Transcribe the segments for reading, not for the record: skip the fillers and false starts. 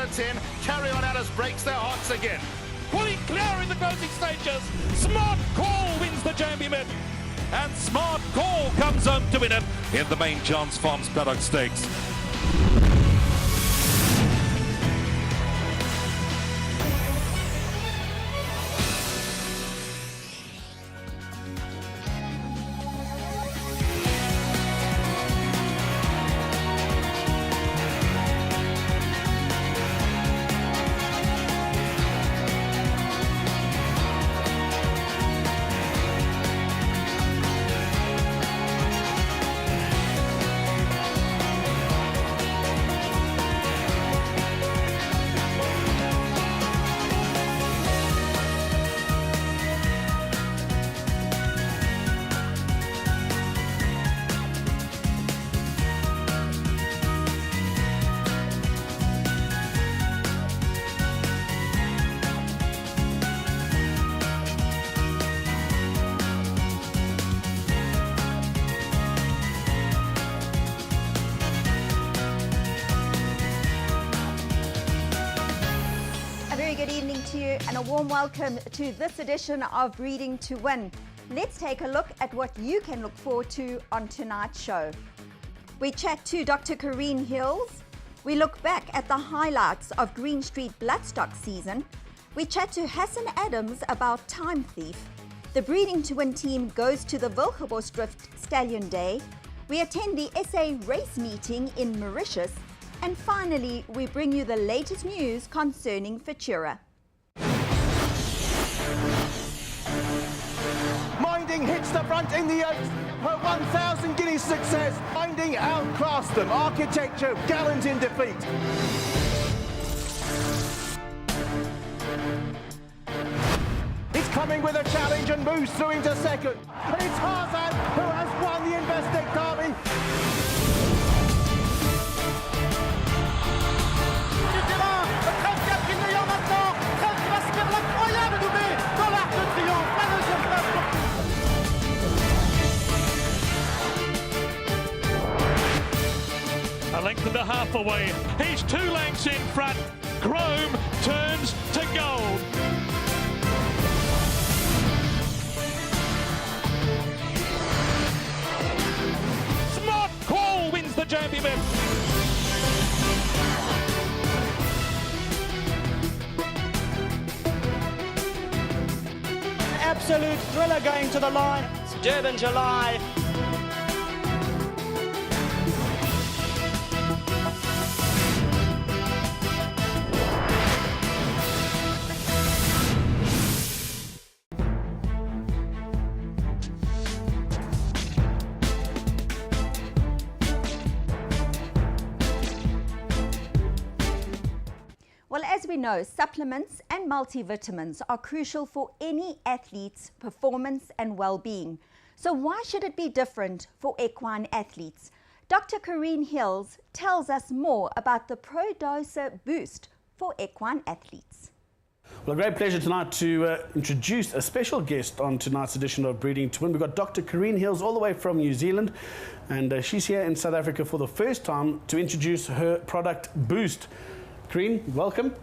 minutes in. Carry On Alice breaks their hearts again. Pulling clear in the closing stages. Smart Call wins the Jambi Mid. And Smart Call comes home to win it in the main Chance Farms Paddock Stakes. Good evening to you and a warm welcome to this edition of Breeding to Win. Let's take a look at what you can look forward to on tonight's show. We chat to Dr. Karine Hills. We look back at the highlights of Green Street Bloodstock season. We chat to Hassan Adams about Time Thief. The Breeding to Win team goes to the Wilgersdrift Stallion Day. We attend the SA race meeting in Mauritius. And finally, we bring you the latest news concerning Futura. Minding hits the front in the 8th. Her 1,000 guineas success. Minding outclassed them. Architecture gallant in defeat. It's coming with a challenge and moves through into second. And it's Tarzan who has won the Investec Derby. A length and a half away. He's 2 lengths in front. Chrome turns to gold. Smart Call wins the Jambi Mid. Absolute thriller going to the line. It's Durban July. Well, as we know, supplements and multivitamins are crucial for any athlete's performance and well-being. So why should it be different for equine athletes? Dr. Karine Hills tells us more about the ProDosa Boost for equine athletes. Well, a great pleasure tonight to introduce a special guest on tonight's edition of Breeding to Win. We've got Dr. Karine Hills all the way from New Zealand, and she's here in South Africa for the first time to introduce her product Boost. Karine, welcome.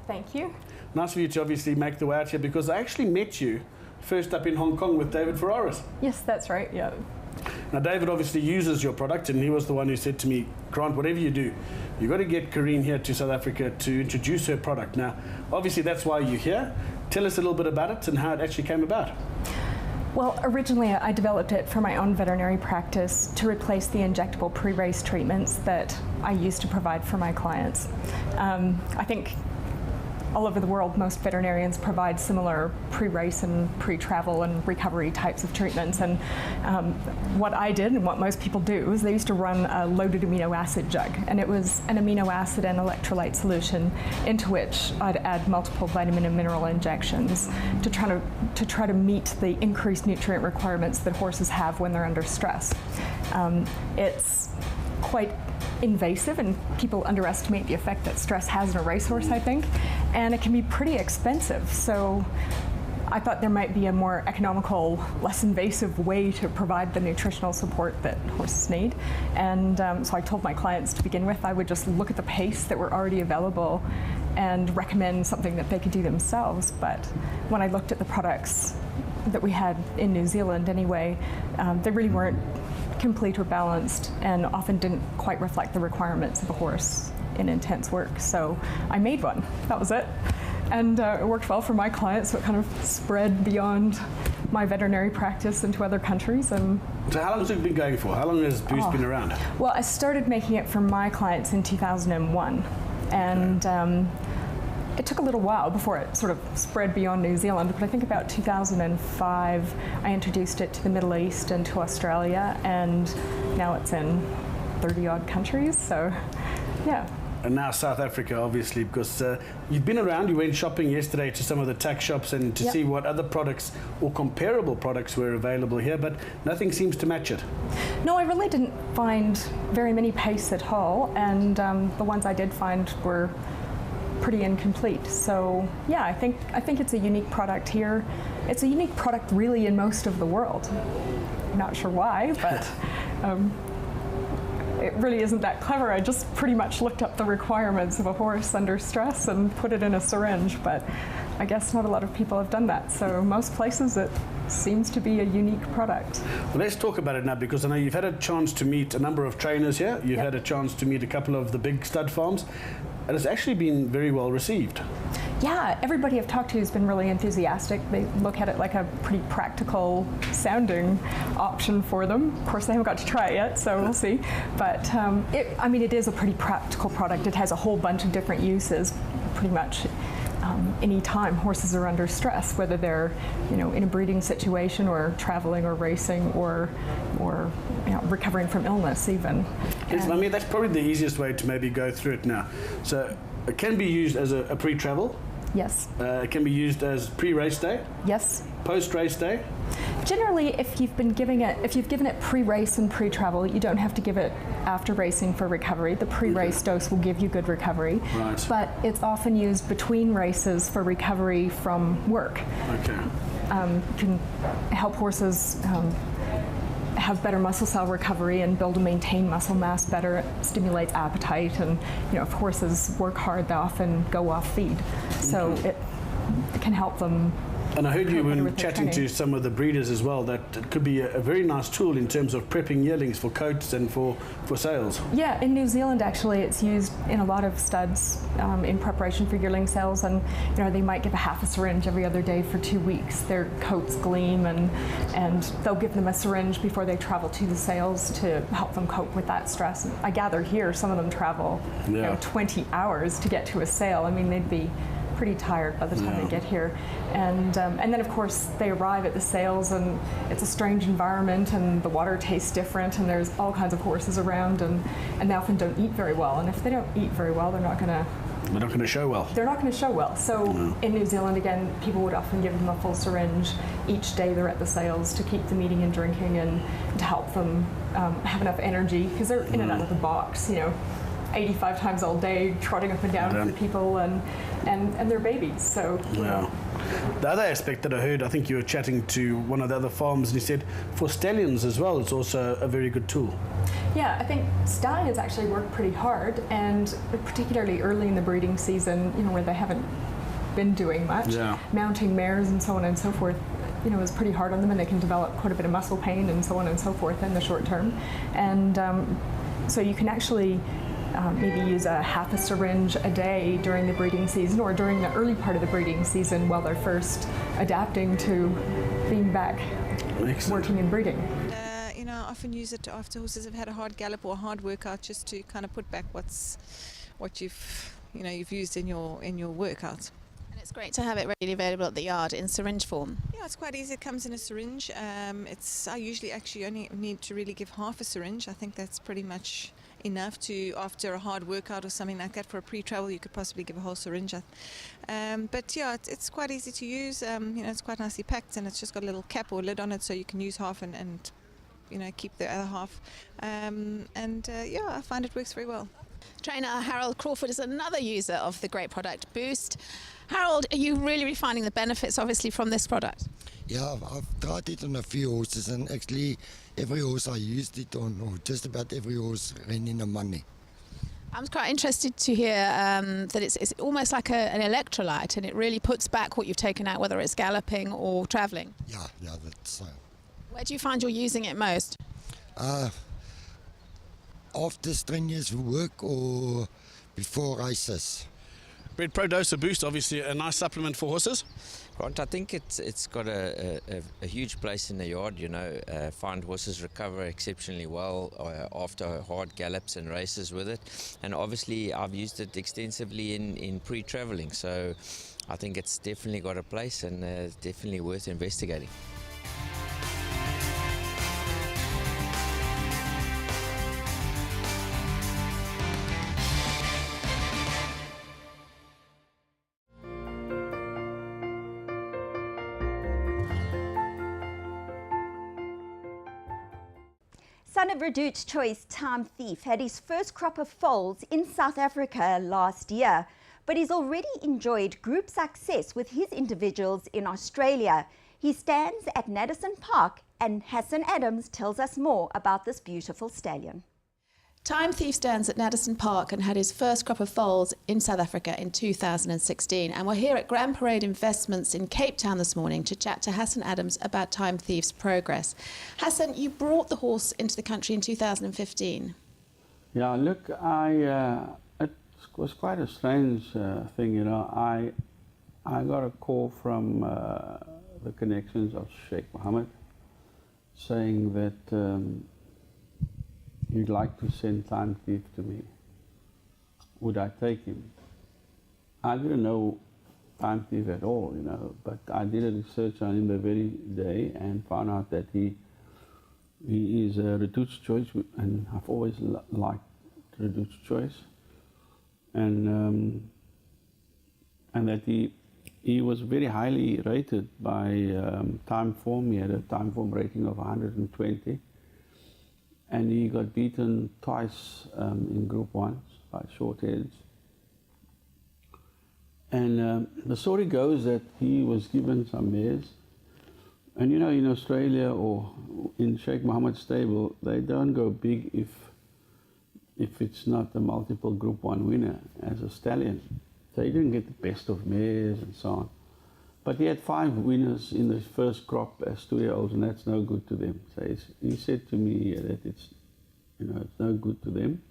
Thank you. Nice for you to obviously make the way out here, because I actually met you first up in Hong Kong with David Ferraris. Yes, that's right, yeah. Now, David obviously uses your product, and he was the one who said to me, Grant, whatever you do, you've got to get Karine here to South Africa to introduce her product. Now, obviously that's why you're here. Tell us a little bit about it and how it actually came about. Well, originally I developed it for my own veterinary practice to replace the injectable pre-race treatments that I used to provide for my clients. I think all over the world, most veterinarians provide similar pre-race and pre-travel and recovery types of treatments. And what I did, and what most people do, is they used to run a loaded amino acid jug, and it was an amino acid and electrolyte solution into which I'd add multiple vitamin and mineral injections to try to meet the increased nutrient requirements that horses have when they're under stress. It's quite invasive, and people underestimate the effect that stress has on a racehorse, I think, and it can be pretty expensive. So I thought there might be a more economical, less invasive way to provide the nutritional support that horses need. And so I told my clients to begin with, I would just look at the pastes that were already available and recommend something that they could do themselves. But when I looked at the products that we had in New Zealand anyway, they really weren't complete or balanced and often didn't quite reflect the requirements of a horse in intense work. So I made one, that was it. And it worked well for my clients, so it kind of spread beyond my veterinary practice into other countries. And So how long has it been going for? How long has Boost been around? well, I started making it for my clients in 2001, and it took a little while before it sort of spread beyond New Zealand, but I think about 2005 I introduced it to the Middle East and to Australia, and now it's in 30-odd countries, so yeah. And now South Africa, obviously, because you've been around, you went shopping yesterday to some of the tack shops and to see what other products or comparable products were available here, but nothing seems to match it. No, I really didn't find very many pastes at all, and the ones I did find were pretty incomplete. So yeah, I think it's a unique product here. It's a unique product really in most of the world. Not sure why, but it really isn't that clever. I just pretty much looked up the requirements of a horse under stress and put it in a syringe, but I guess not a lot of people have done that. So most places it seems to be a unique product. Well, let's talk about it now, because I know you've had a chance to meet a number of trainers here. You've had a chance to meet a couple of the big stud farms, and it's actually been very well received. Yeah, everybody I've talked to has been really enthusiastic. They look at it like a pretty practical sounding option for them. Of course, they haven't got to try it yet, so we'll see. But it is a pretty practical product. It has a whole bunch of different uses, pretty much any time horses are under stress, whether they're in a breeding situation or traveling or racing or recovering from illness even. Yes, I mean, that's probably the easiest way to maybe go through it now. So it can be used as a pre-travel. Yes. It can be used as pre-race day. Yes. Post-race day. Generally, if you've given it pre-race and pre-travel, you don't have to give it after racing for recovery. The pre-race dose will give you good recovery. Right. But it's often used between races for recovery from work. Okay. Can help horses have better muscle cell recovery and build and maintain muscle mass better. It stimulates appetite, and if horses work hard, they often go off feed. So it can help them. And I heard you when with their chatting to training. some of the breeders as well, that it could be a very nice tool in terms of prepping yearlings for coats and for sales. Yeah, in New Zealand actually it's used in a lot of studs in preparation for yearling sales, and they might give a half a syringe every other day for 2 weeks. Their coats gleam, and they'll give them a syringe before they travel to the sales to help them cope with that stress. And I gather here some of them travel 20 hours to get to a sale. I mean, they'd be pretty tired by the time they get here, and then of course they arrive at the sales, and it's a strange environment, and the water tastes different, and there's all kinds of horses around, and they often don't eat very well, and if they don't eat very well, they're not going to show well. They're not going to show well. So in New Zealand, again, people would often give them a full syringe each day they're at the sales to keep them eating and drinking, and to help them have enough energy, because they're in and out of the box, 85 times all day, trotting up and down for people and their babies. So the other aspect that I heard, I think you were chatting to one of the other farms, and he said for stallions as well, it's also a very good tool. Yeah, I think stallions actually work pretty hard, and particularly early in the breeding season, where they haven't been doing much, mounting mares and so on and so forth, is pretty hard on them, and they can develop quite a bit of muscle pain and so on and so forth in the short term. And so you can actually maybe use a half a syringe a day during the breeding season, or during the early part of the breeding season while they're first adapting to being back working and breeding. I often use it after horses have had a hard gallop or a hard workout, just to kind of put back what you've used in your workout. And it's great to have it readily available at the yard in syringe form. Yeah, it's quite easy. It comes in a syringe. I usually actually only need to really give half a syringe. I think that's pretty much enough to, after a hard workout or something like that. For a pre-travel, you could possibly give a whole syringe. But yeah, it's quite easy to use. It's quite nicely packed, and it's just got a little cap or lid on it, so you can use half and keep the other half. I find it works very well. Trainer Harold Crawford is another user of the great product Boost. Harold, are you really finding the benefits, obviously, from this product? Yeah, I've tried it on a few horses, and actually every horse I used it on, or just about every horse, ran in the money. I'm quite interested to hear that it's almost like an electrolyte, and it really puts back what you've taken out, whether it's galloping or travelling. Yeah, that's so. Where do you find you're using it most? After strenuous work or before races. Bred Pro Dosa Boost, obviously a nice supplement for horses. Grant, I think it's got a huge place in the yard. You know, find horses recover exceptionally well after hard gallops and races with it, and obviously I've used it extensively in pre-traveling. So I think it's definitely got a place, and definitely worth investigating. Son of Reduced Choice, Time Thief, had his first crop of foals in South Africa last year, but he's already enjoyed group success with his individuals in Australia. He stands at Naddison Park, and Hassan Adams tells us more about this beautiful stallion. Time Thief stands at Naddison Park and had his first crop of foals in South Africa in 2016. And we're here at Grand Parade Investments in Cape Town this morning to chat to Hassan Adams about Time Thief's progress. Hassan, you brought the horse into the country in 2015. Yeah, look, it was quite a strange thing, you know. I got a call from the connections of Sheikh Mohammed saying that he'd like to send Time Thief to me. Would I take him? I didn't know Time Thief at all, you know, but I did a research on him the very day and found out that he is a Reduced Choice, and I've always liked Reduced Choice, and that he was very highly rated by Timeform. He had a Timeform rating of 120. And he got beaten twice in Group 1 by short heads. And the story goes that he was given some mares. And you know, in Australia or in Sheikh Mohammed's stable, they don't go big if it's not a multiple Group 1 winner as a stallion. So he didn't get the best of mares and so on. But he had 5 winners in the first crop as 2-year-olds, and that's no good to them. So he said to me that it's no good to them.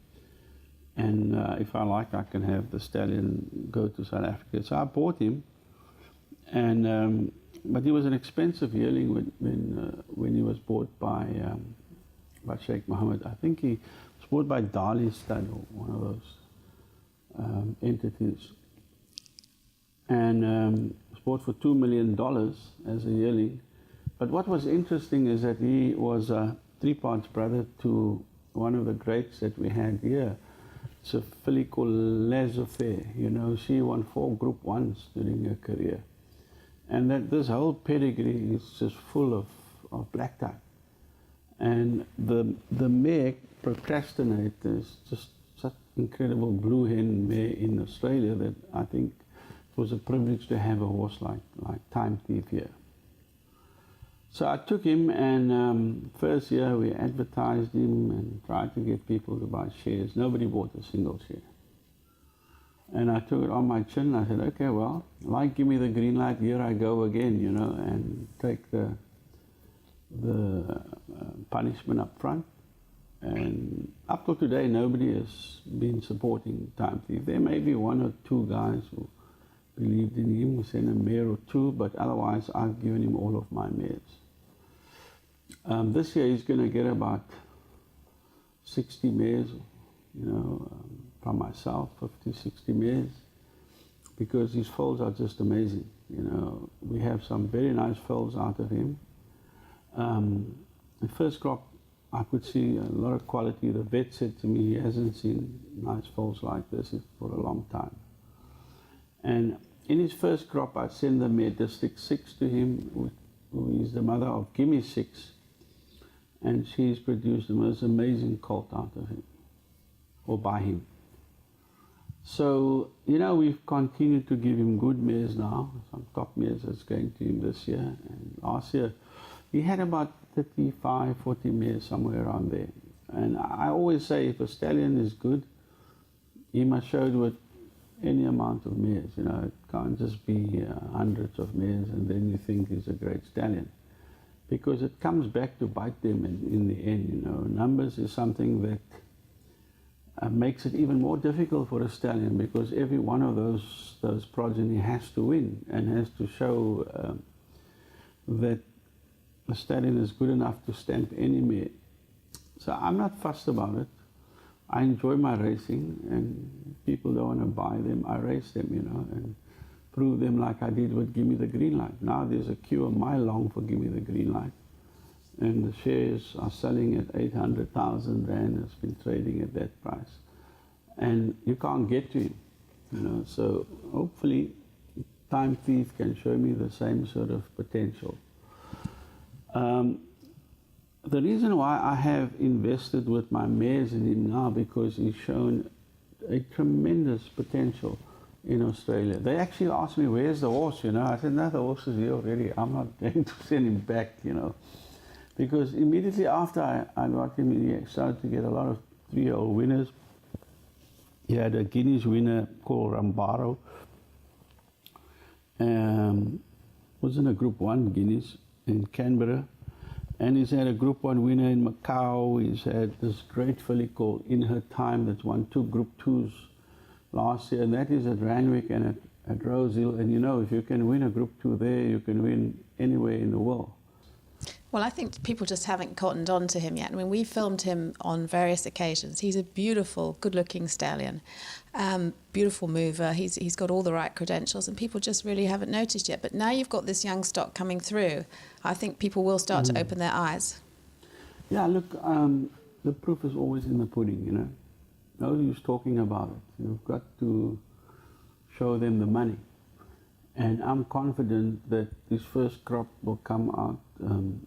And if I like, I can have the stallion go to South Africa. So I bought him, and but he was an expensive yearling when he was bought by Sheikh Mohammed. I think he was bought by Dali Stud, or one of those entities, and bought for $2 million as a yearling. But what was interesting is that he was a 3-parts brother to one of the greats that we had here. It's a filly called Laissez-Faire. You know, she won 4 Group 1s during her career. And that this whole pedigree is just full of black type. And the mare Procrastinate is just such incredible blue hen mare in Australia that I think it was a privilege to have a horse like Time Thief here. So I took him, and first year we advertised him and tried to get people to buy shares. Nobody bought a single share. And I took it on my chin. I said, okay, well, give me the green light, here I go again, you know, and take the punishment up front. And up to today, nobody has been supporting Time Thief. There may be 1 or 2 guys who believed in him, sent a mare or 2, but otherwise I've given him all of my mares. This year he's going to get about 60 mares, you know, from myself, 50, 60 mares, because his foals are just amazing. You know, we have some very nice foals out of him. The first crop, I could see a lot of quality. The vet said to me he hasn't seen nice foals like this for a long time. And in his first crop, I sent the mare District 6 to him, who is the mother of Gimme 6. And she's produced the most amazing colt out of him, or by him. So, you know, we've continued to give him good mares now, some top mares that's going to him this year. And last year, he had about 35, 40 mares, somewhere around there. And I always say if a stallion is good, he must show it with any amount of mares. You know, it can't just be hundreds of mares and then you think he's a great stallion. Because it comes back to bite them in the end, you know. Numbers is something that makes it even more difficult for a stallion, because every one of those progeny has to win and has to show that the stallion is good enough to stamp any mare. So I'm not fussed about it. I enjoy my racing, and people don't want to buy them, I race them, you know, and prove them like I did with Gimme the Green Light. Now there's a queue a mile long for Gimme the Green Light, and the shares are selling at 800,000 Rand. It's been trading at that price, and you can't get to him, you know. So hopefully Time Thief can show me the same sort of potential. The reason why I have invested with my mares in him now, because he's shown a tremendous potential in Australia. They actually asked me, where's the horse, you know. I said, no, the horse is here already. I'm not going to send him back, you know. Because immediately after I got him, he started to get a lot of 3-year-old winners. He had a Guineas winner called Rambaro. Was in a Group 1 Guineas in Canberra. And he's had a Group 1 winner in Macau. He's had this great filly called In Her Time that's won 2 Group 2s last year. And that is at Randwick and at Rosehill. And you know, if you can win a Group 2 there, you can win anywhere in the world. Well, I think people just haven't cottoned on to him yet. I mean, we filmed him on various occasions. He's a beautiful, good-looking stallion, beautiful mover. He's got all the right credentials, and people just really haven't noticed yet. But now you've got this young stock coming through, I think people will start to open their eyes. Yeah, look, the proof is always in the pudding, you know. No use talking about it. You've got to show them the money. And I'm confident that this first crop will come out,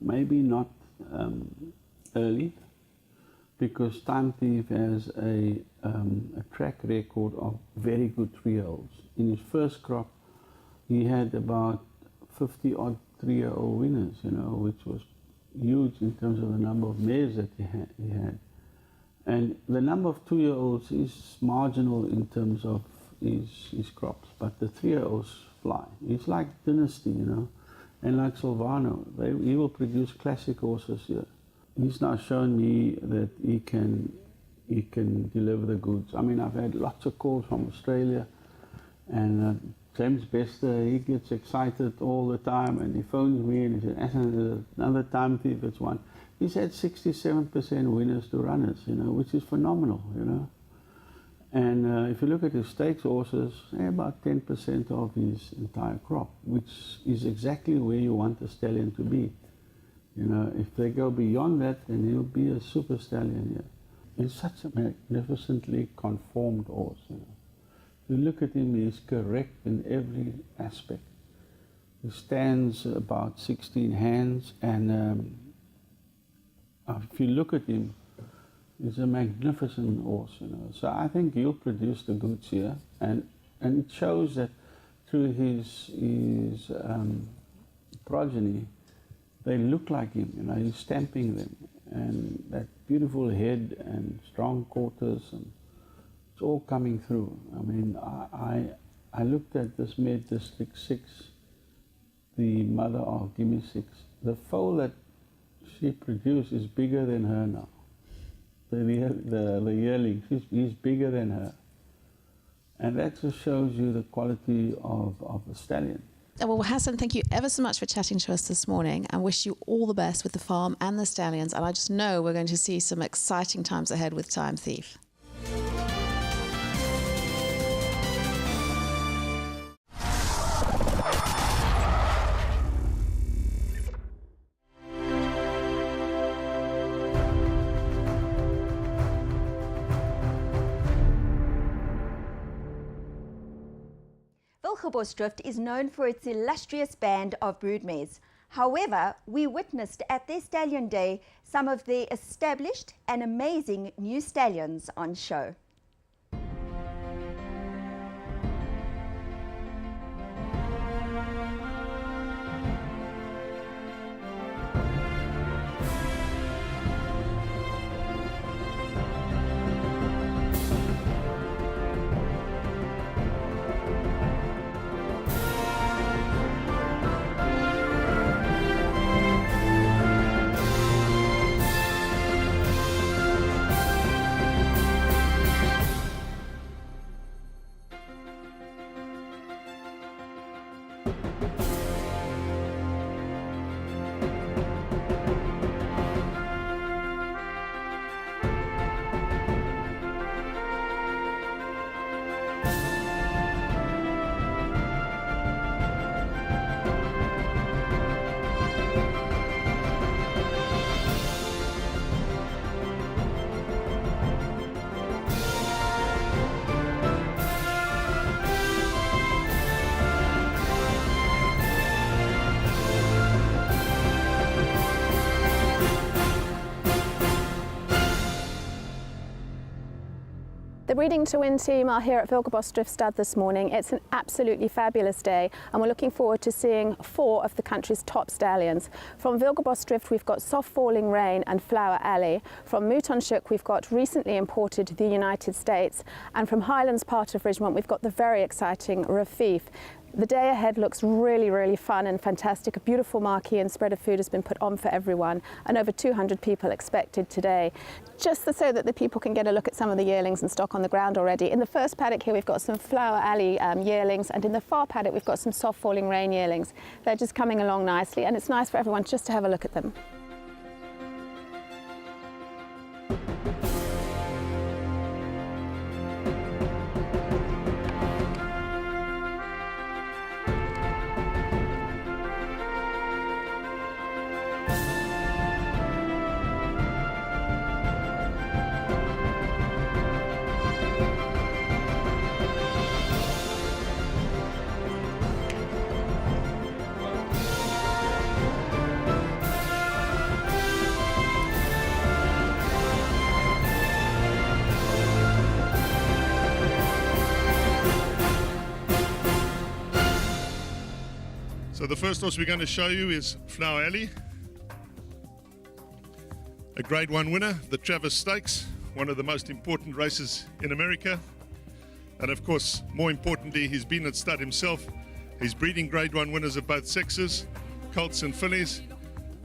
maybe not early, because Time Thief has a track record of very good 3-year-olds. In his first crop, he had about 50-odd 3-year-old winners, you know, which was huge in terms of the number of mares that he had. And the number of 2-year-olds is marginal in terms of his crops, but the 3-year-olds fly. It's like Dynasty, you know, and like Silvano. He will produce classic horses here. He's now shown me that he can deliver the goods. I mean, I've had lots of calls from Australia, and James Bester, he gets excited all the time, and he phones me and he says, "There's another Time Thief that's won." He's had 67% winners to runners, you know, which is phenomenal, you know. And if you look at his stakes horses, they're about 10% of his entire crop, which is exactly where you want a stallion to be. You know, if they go beyond that, then he'll be a super stallion here. He's such a magnificently conformed horse, you know. If you look at him, he's correct in every aspect. He stands about 16 hands, and if you look at him, he's a magnificent horse, you know. So I think he'll produce the goods here, and it shows that through his progeny, they look like him, you know. He's stamping them, and that beautiful head and strong quarters, and it's all coming through. I mean, I looked at this mare, District 6, the mother of Gimme 6. The foal that she produced is bigger than her now. The yearling, he's bigger than her. And that just shows you the quality of the stallion. Well, Hassan, thank you ever so much for chatting to us this morning, and wish you all the best with the farm and the stallions. And I just know we're going to see some exciting times ahead with Time Thief. Wilgersdrift is known for its illustrious band of broodmares. However, we witnessed at their Stallion Day some of their established and amazing new stallions on show. The Breeding to Win team are here at Wilgerbos Drift Stud this morning. It's an absolutely fabulous day and we're looking forward to seeing 4 of the country's top stallions. From Wilgerbos Drift we've got Soft Falling Rain and Flower Alley. From Moutonchuk we've got recently imported the United States, and from Highlands part of Ridgemont we've got the very exciting Rafif. The day ahead looks really fun and fantastic. A beautiful marquee and spread of food has been put on for everyone, and over 200 people expected today. Just so that the people can get a look at some of the yearlings in stock on the ground already. In the first paddock here we've got some Flower Alley yearlings, and in the far paddock we've got some Soft Falling Rain yearlings. They're just coming along nicely, and it's nice for everyone just to have a look at them. So the first horse we're going to show you is Flower Alley, a Grade 1 winner, the Travers Stakes, one of the most important races in America. And of course, more importantly, he's been at stud himself. He's breeding Grade 1 winners of both sexes, colts and fillies.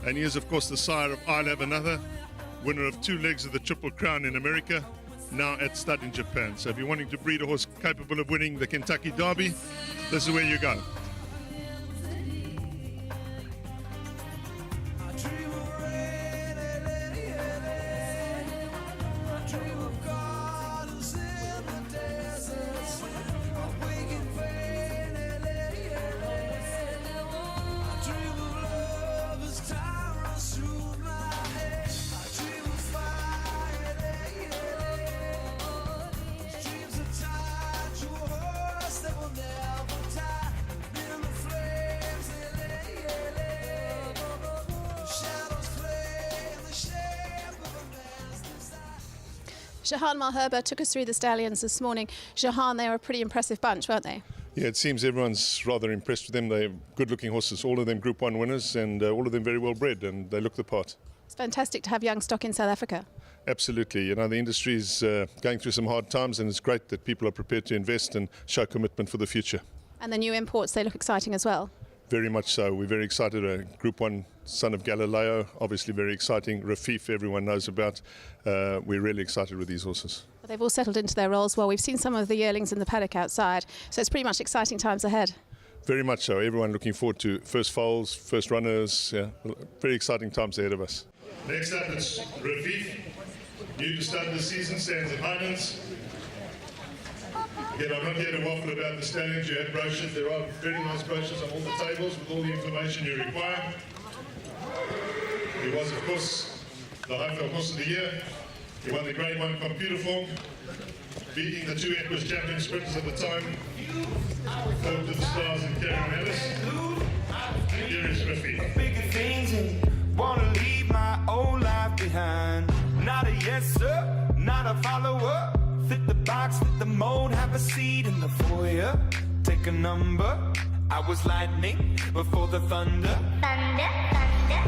And he is of course the sire of I'll Have Another, winner of 2 legs of the Triple Crown in America, now at stud in Japan. So if you're wanting to breed a horse capable of winning the Kentucky Derby, this is where you go. Jahan Malherbe took us through the stallions this morning. Jahan, they were a pretty impressive bunch, weren't they? Yeah, it seems everyone's rather impressed with them. They're good-looking horses, all of them Group 1 winners, and all of them very well bred, and they look the part. It's fantastic to have young stock in South Africa. Absolutely. You know, the industry's going through some hard times, and it's great that people are prepared to invest and show commitment for the future. And the new imports, they look exciting as well. Very much so. We're very excited. Group 1 son of Galileo, obviously very exciting. Rafif, everyone knows about. We're really excited with these horses. But they've all settled into their roles well. We've seen some of the yearlings in the paddock outside, so it's pretty much exciting times ahead. Very much so. Everyone looking forward to first foals, first runners. Yeah, very exciting times ahead of us. Next up, it's Rafif. New to start this season, stands at Highlands. Again, I'm not here to waffle about the stallions. You have brochures. There are very nice brochures on all the tables with all the information you require. He was, of course, the Highveld Horse of the Year. He won the Grade 1 computer form, beating the 2 Equus champion sprinters at the time, Philip to the Stars and Karen Ellis. Here is Rafif. Bigger things and wanna leave my old life behind. Not a yes sir, not a follower. Fit the box, fit the mold, have a seat in the foyer. Take a number. I was lightning before the thunder. Thunder, thunder,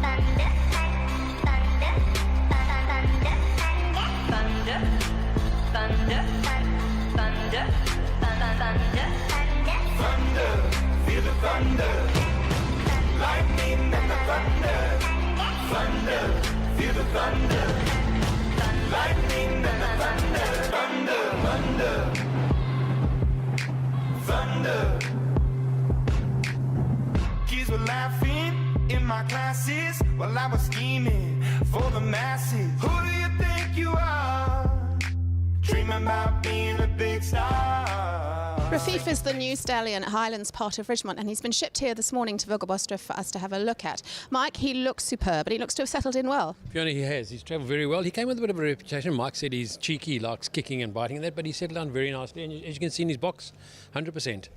thunder, thunder, thunder, thunder, thunder, thunder, thunder, feel the thunder. Lightning and the thunder. Thunder, feel the thunder. Lightning and the thunder, thunder, thunder, thunder. Kids were laughing in my classes while I was scheming for the masses. Who do you think you are? Dreaming about being a big star. Rafif is the new stallion at Highlands part of Ridgemont, and he's been shipped here this morning to Wilgerbos Drift for us to have a look at. Mike, he looks superb, but he looks to have settled in well. Fiona, he has. He's travelled very well. He came with a bit of a reputation. Mike said he's cheeky, he likes kicking and biting and that, but he settled down very nicely. And as you can see in his box, 100%.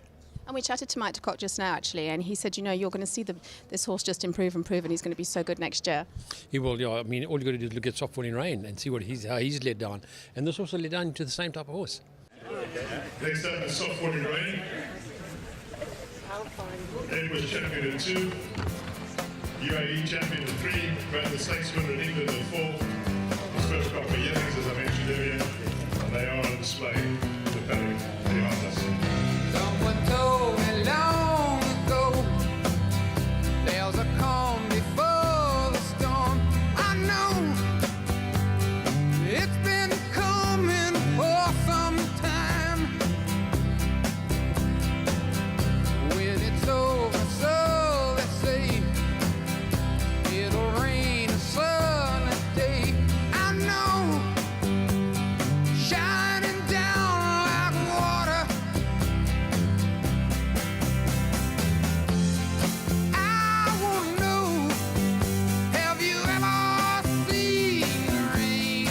And we chatted to Mike de Kock just now, actually, and he said, you know, you're going to see this horse just improve, and he's going to be so good next year. He will, yeah. I mean, all you got to do is look at Soft Falling Rain and see how he's led down. And this also led down into the same type of horse. Next up is Soft Falling Rain. Ed was champion in 2, UAE champion in 3, ran the stakes winner in England in 4. His first crop of yearlings, as I mentioned earlier, and they are on display in the paddock behind us. Someone told me long ago, there's a calm before the storm. I know it's been coming for some time. When it's over, so they say, it'll rain a sunny day. I know, shining down like water. I wanna know, have you ever seen the rain?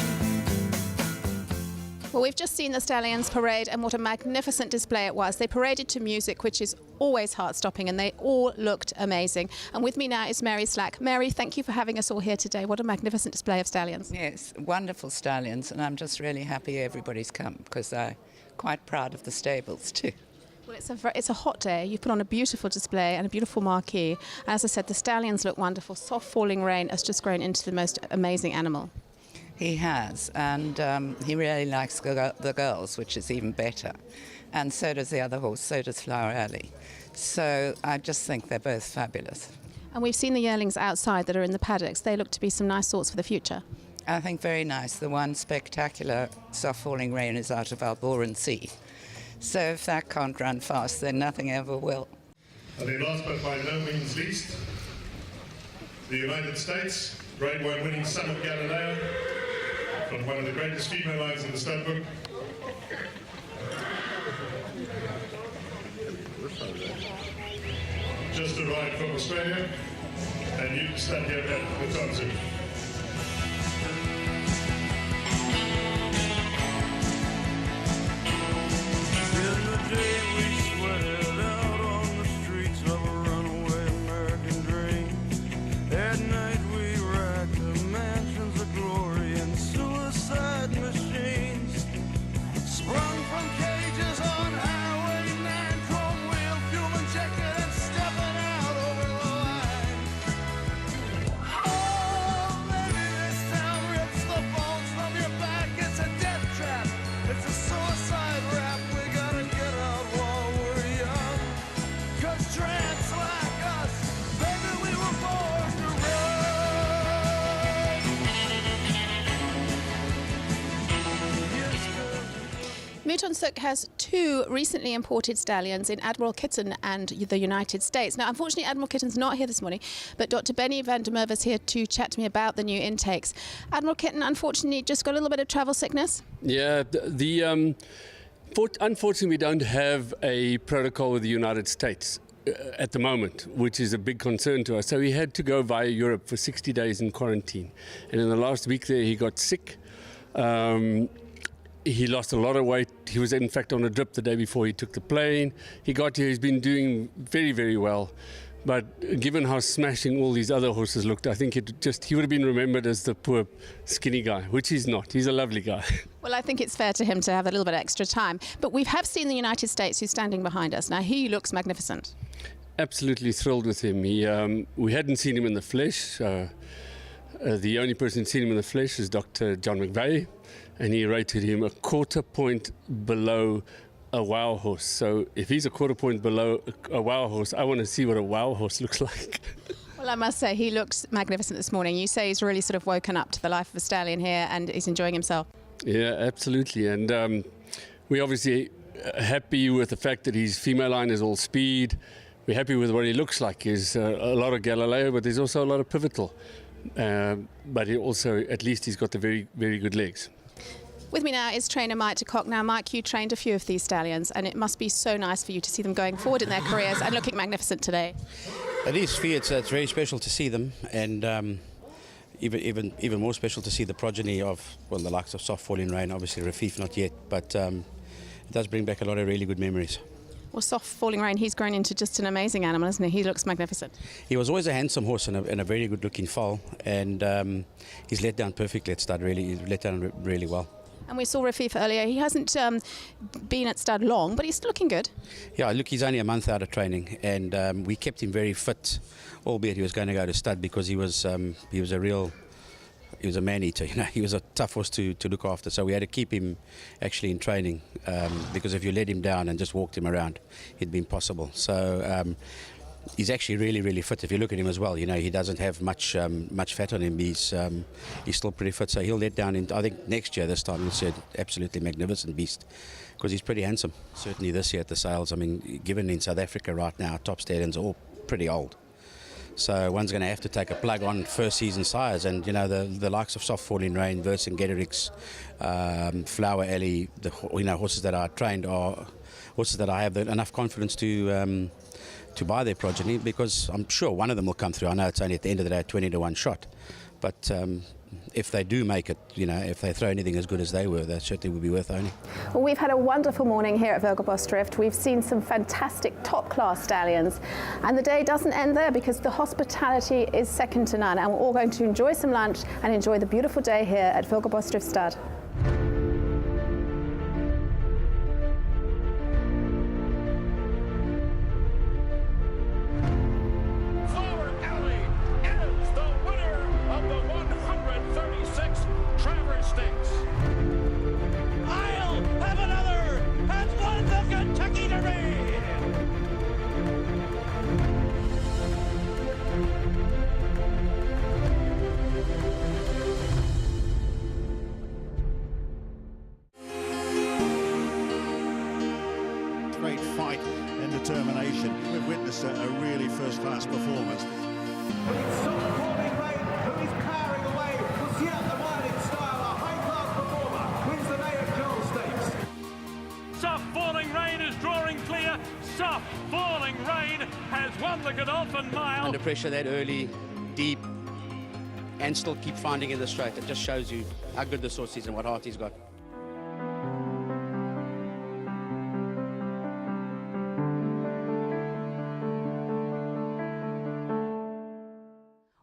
Well, we've just seen the Stallions parade, and what a magnificent display it was. They paraded to music, which is always heart-stopping, and they all looked amazing. And with me now is Mary Slack. Mary, thank you for having us all here today. What a magnificent display of stallions. Yes, wonderful stallions, and I'm just really happy everybody's come, because I'm quite proud of the stables too. Well, it's a hot day. You've put on a beautiful display and a beautiful marquee. As I said, the stallions look wonderful. Soft Falling Rain has just grown into the most amazing animal. He has, and he really likes the girls, which is even better. And so does the other horse, so does Flower Alley. So I just think they're both fabulous. And we've seen the yearlings outside that are in the paddocks. They look to be some nice sorts for the future. I think very nice. The one spectacular Soft Falling Rain is out of Alboran Sea. So if that can't run fast, then nothing ever will. And then last but by no means least, the United States, Grade 1 winning Son of Galileo, from one of the greatest female lines in the stud book. Just arrived from Australia, and you stand here at the Tansu. In the day we sweated out on the streets of a runaway American dream. At night we racked the mansions of glory and suicide machines. Sprung from cages on Highway 9, chrome wheel, fuel injected and stepping out over the line. Oh, maybe this town rips the bones from your back. It's a death trap. It's a suicide rap. We gotta get out while we're young. 'Cause tramps like us, baby, we were born to Mouton Souk has 2 recently imported stallions in Admiral Kitten and the United States. Now, unfortunately, Admiral Kitten's not here this morning, but Dr. Benny van der Merwe's here to chat to me about the new intakes. Admiral Kitten, unfortunately, just got a little bit of travel sickness. Yeah, unfortunately, we don't have a protocol with the United States at the moment, which is a big concern to us. So he had to go via Europe for 60 days in quarantine. And in the last week there, he got sick. He lost a lot of weight. He was, in fact, on a drip the day before he took the plane. He got here. He's been doing very, very well. But given how smashing all these other horses looked, I think he would have been remembered as the poor, skinny guy, which he's not. He's a lovely guy. Well, I think it's fair to him to have a little bit of extra time. But we have seen the United States, who's standing behind us. Now, he looks magnificent. Absolutely thrilled with him. We hadn't seen him in the flesh. The only person who'd seen him in the flesh is Dr. John McVeigh, and he rated him a 1/4 point below a wow horse. So if he's a 1/4 point below a wow horse, I want to see what a wow horse looks like. Well, I must say, he looks magnificent this morning. You say he's really sort of woken up to the life of a stallion here and he's enjoying himself. Yeah, absolutely. And we're obviously happy with the fact that his female line is all speed. We're happy with what he looks like. There's a lot of Galileo, but there's also a lot of Pivotal. But he also, at least he's got the very, very good legs. With me now is trainer Mike de Kock. Now, Mike, you trained a few of these stallions, and it must be so nice for you to see them going forward in their careers and looking magnificent today. It is, Fee. It's very special to see them, and even more special to see the progeny of, well, the likes of Soft Falling Rain, obviously Rafif not yet, but it does bring back a lot of really good memories. Well, Soft Falling Rain, he's grown into just an amazing animal, isn't he? He looks magnificent. He was always a handsome horse and a very good-looking foal, and he's let down perfectly at stud. He let down really well. And we saw Rafif earlier. He hasn't been at stud long, but he's looking good. Yeah, look, he's only a month out of training, and we kept him very fit, albeit he was going to go to stud because he was a man-eater, you know. He was a tough horse to look after, so we had to keep him actually in training because if you let him down and just walked him around, it'd be impossible. So he's actually really fit. If you look at him as well, you know, he doesn't have much fat on him. He's still pretty fit, so he'll let down. I think next year, this time, you'll see an absolutely magnificent beast because he's pretty handsome. Certainly this year at the sales, I mean, given in South Africa right now, top stallions are all pretty old. So one's going to have to take a plug on first season sires, and you know the likes of Soft Falling Rain, Vercingetorix, Flower Alley, horses that are trained are horses that I have enough confidence to buy their progeny, because I'm sure one of them will come through. I know it's only at the end of the day a 20-to-1 shot, but if they do make it, you know, if they throw anything as good as they were, that certainly would be worth owning. Well, we've had a wonderful morning here at Vogelbos We've seen some fantastic top-class stallions, and the day doesn't end there because the hospitality is second to none, and we're all going to enjoy some lunch and enjoy the beautiful day here at Vogelbos Stud. Great fight and determination. We've witnessed a really first-class performance. Soft Falling Rain, who is powering away, will see out the wide in style. A high-class performer wins the Mayor Joel Stakes. Soft Falling Rain is drawing clear. Soft Falling Rain has won the Godolphin Mile. Under pressure that early, deep, and still keep finding in the straight. It just shows you how good this horse is and what heart he's got.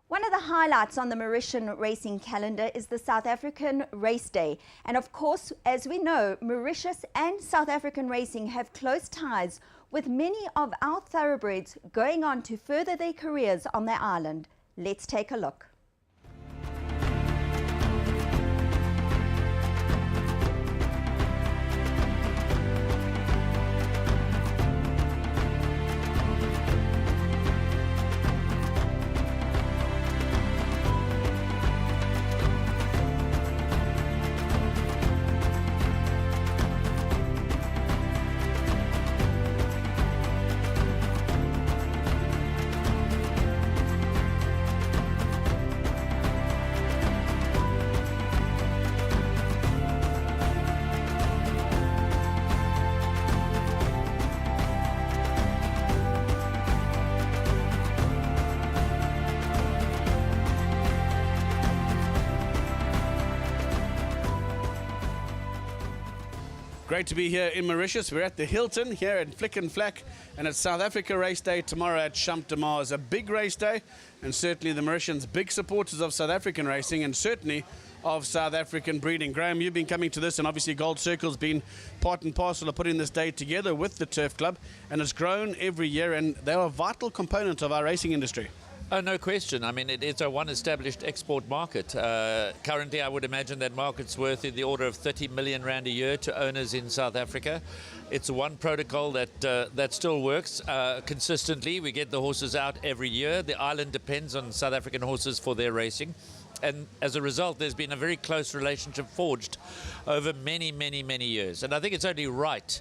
One of the highlights on the Mauritian racing calendar is the South African Race Day. And of course, as we know, Mauritius and South African racing have close ties, with many of our thoroughbreds going on to further their careers on their island. Let's take a look. Great to be here in Mauritius. We're at the Hilton here in Flick and Flack, and it's South Africa Race Day tomorrow at Champ de Mars. A big race day, and certainly the Mauritians big supporters of South African racing, and certainly of South African breeding. Graham, you've been coming to this, and obviously Gold Circle's been part and parcel of putting this day together with the Turf Club, and it's grown every year, and they're a vital component of our racing industry. Oh, no question. I mean, it's a one-established export market. Currently, I would imagine that market's worth in the order of 30 million rand a year to owners in South Africa. It's one protocol that still works consistently. We get the horses out every year. The island depends on South African horses for their racing. And as a result, there's been a very close relationship forged over many, many, many years. And I think it's only right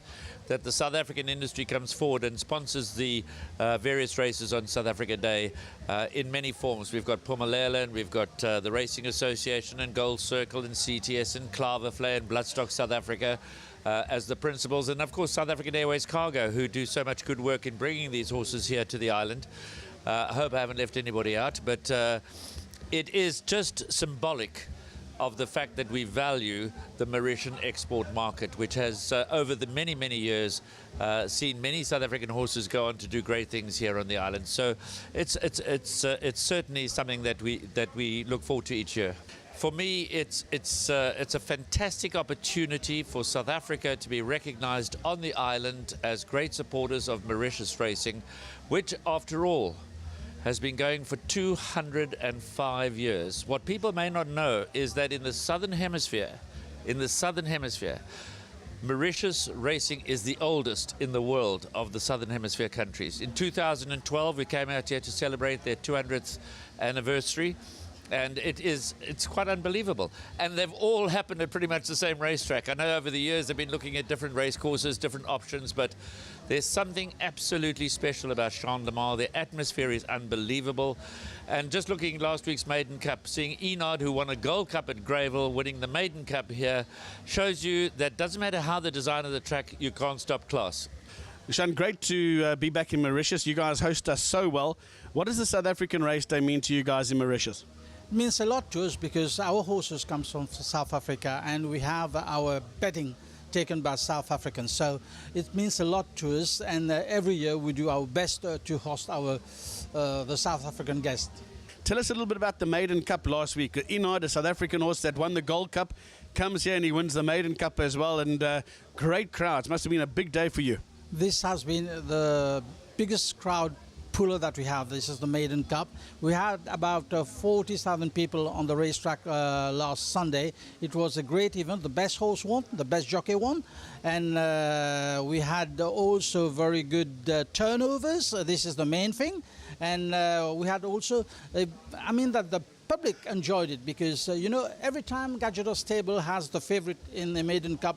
that the South African industry comes forward and sponsors the various races on South Africa Day in many forms. We've got Phumelela, and we've got the Racing Association and Gold Circle and CTS and Klavervlei and Bloodstock South Africa as the principals. And of course, South African Airways Cargo, who do so much good work in bringing these horses here to the island. I hope I haven't left anybody out, but it is just symbolic of the fact that we value the Mauritian export market, which has over the many, many years seen many South African horses go on to do great things here on the island. So it's certainly something that we look forward to each year. For me, it's a fantastic opportunity for South Africa to be recognized on the island as great supporters of Mauritius racing, which, after all, has been going for 205 years. What people may not know is that in the Southern Hemisphere, Mauritius racing is the oldest in the world of the Southern Hemisphere countries. In 2012, we came out here to celebrate their 200th anniversary. And it's quite unbelievable. And they've all happened at pretty much the same racetrack. I know over the years they've been looking at different race courses, different options, but there's something absolutely special about Champ de Mars. The atmosphere is unbelievable. And just looking at last week's Maiden Cup, seeing Enod, who won a Gold Cup at Greyville, winning the Maiden Cup here, shows you that doesn't matter how the design of the track, you can't stop class. Sean, great to be back in Mauritius. You guys host us so well. What does the South African race day mean to you guys in Mauritius? It means a lot to us because our horses come from South Africa and we have our betting taken by South Africans. So it means a lot to us, and every year we do our best to host the South African guests. Tell us a little bit about the Maiden Cup last week. Enod, a South African horse that won the Gold Cup, comes here and he wins the Maiden Cup as well, and great crowds. Must have been a big day for you. This has been the biggest crowd puller that we have. This is the Maiden Cup. We had about 40,000 people on the racetrack last Sunday. It was a great event. The best horse won, the best jockey won, and we had also very good turnovers. This is the main thing, and we had also, that the public enjoyed it because every time Gadgeta Stable has the favorite in the Maiden Cup,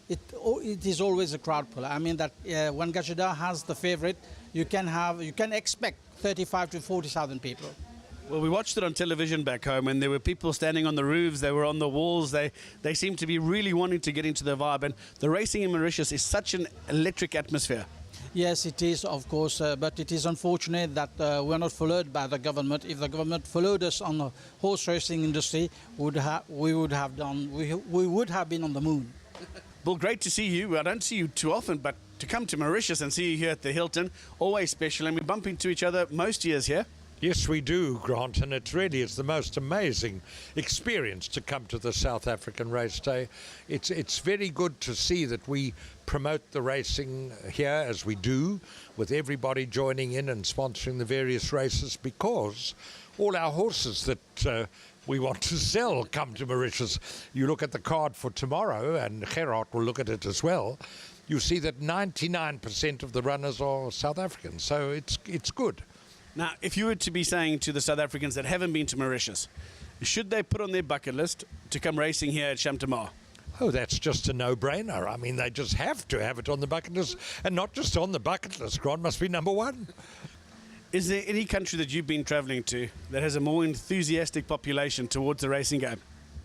it is always a crowd puller. When Gadgeta has the favorite, you can expect 35 to 40,000 people. Well, we watched it on television back home, and there were people standing on the roofs, they were on the walls, they seemed to be really wanting to get into the vibe, and the racing in Mauritius is such an electric atmosphere. Yes, it is, of course, but it is unfortunate that we're not followed by the government. If the government followed us on the horse racing industry, we would have been on the moon. Well, great to see you. I don't see you too often, but to come to Mauritius and see you here at the Hilton, always special, and we bump into each other most years here. Yes, we do, Grant, and it really is the most amazing experience to come to the South African Race Day. It's very good to see that we promote the racing here as we do, with everybody joining in and sponsoring the various races, because all our horses that we want to sell come to Mauritius. You look at the card for tomorrow, and Gerard will look at it as well. You see that 99% of the runners are South African, so it's good. Now, if you were to be saying to the South Africans that haven't been to Mauritius, should they put on their bucket list to come racing here at Champ de Mars? Oh, that's just a no-brainer. They just have to have it on the bucket list, and not just on the bucket list. Grant must be number one. Is there any country that you've been travelling to that has a more enthusiastic population towards the racing game?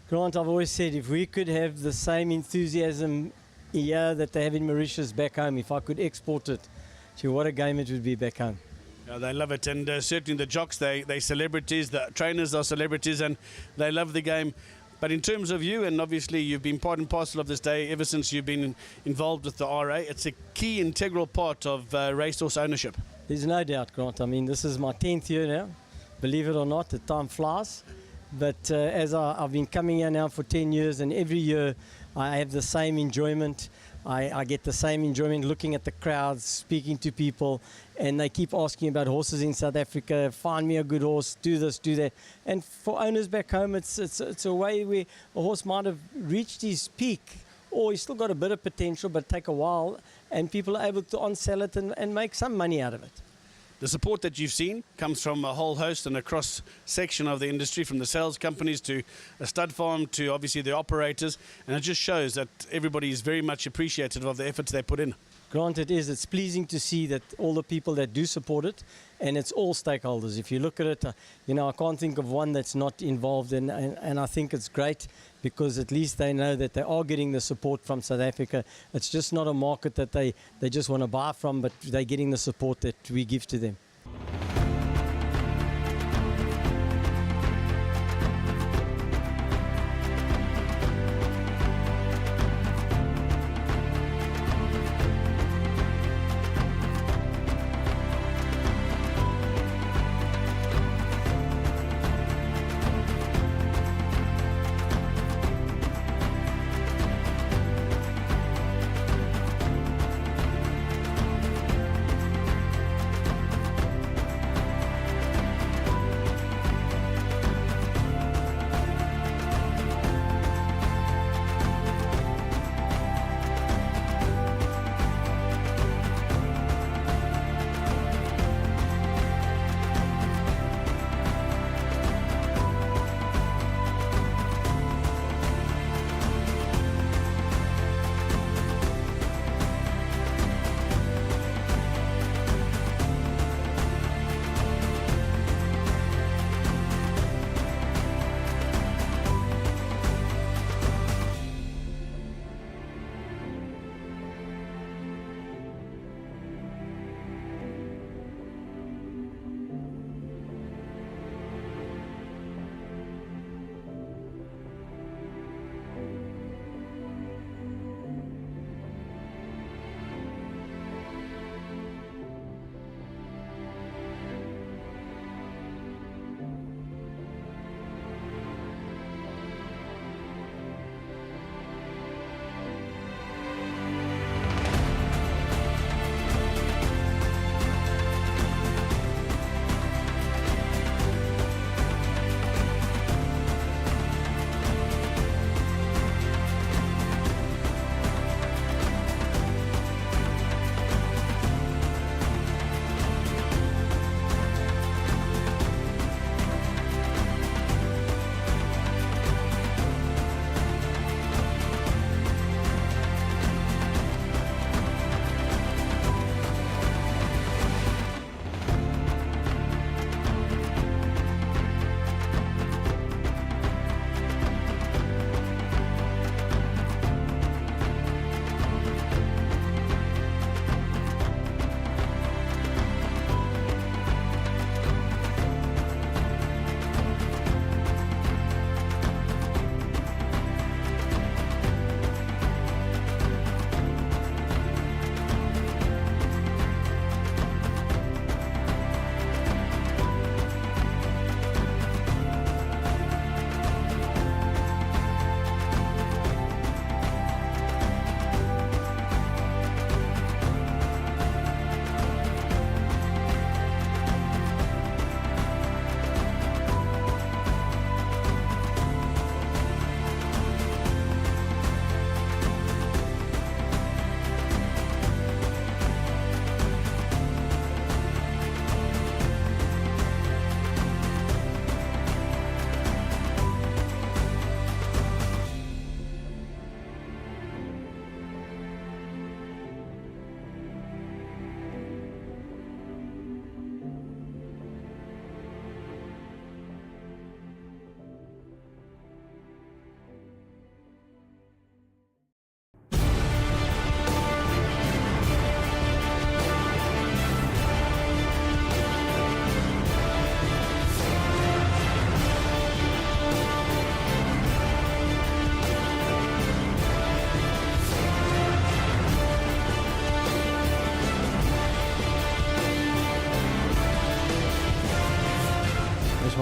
Grant, I've always said if we could have the same enthusiasm here that they have in Mauritius back home, if I could export it, what a game it would be back home. Yeah, they love it, and certainly the jocks, they're celebrities, the trainers are celebrities, and they love the game. But in terms of you, and obviously you've been part and parcel of this day ever since you've been involved with the RA, it's a key integral part of racehorse ownership. There's no doubt, Grant. This is my 10th year now. Believe it or not, the time flies. But as I've been coming here now for 10 years, and every year I have the same enjoyment. I get the same enjoyment looking at the crowds, speaking to people, and they keep asking about horses in South Africa. Find me a good horse, do this, do that. And for owners back home, it's a way where a horse might have reached his peak, or he's still got a bit of potential, but take a while, and people are able to on-sell it and make some money out of it. The support that you've seen comes from a whole host and a cross-section of the industry, from the sales companies to a stud farm to obviously the operators, and it just shows that everybody is very much appreciative of the efforts they put in. Grant, it is. It's pleasing to see that all the people that do support it, and it's all stakeholders. If you look at it, I can't think of one that's not involved, and I think it's great because at least they know that they are getting the support from South Africa. It's just not a market that they just want to buy from, but they're getting the support that we give to them.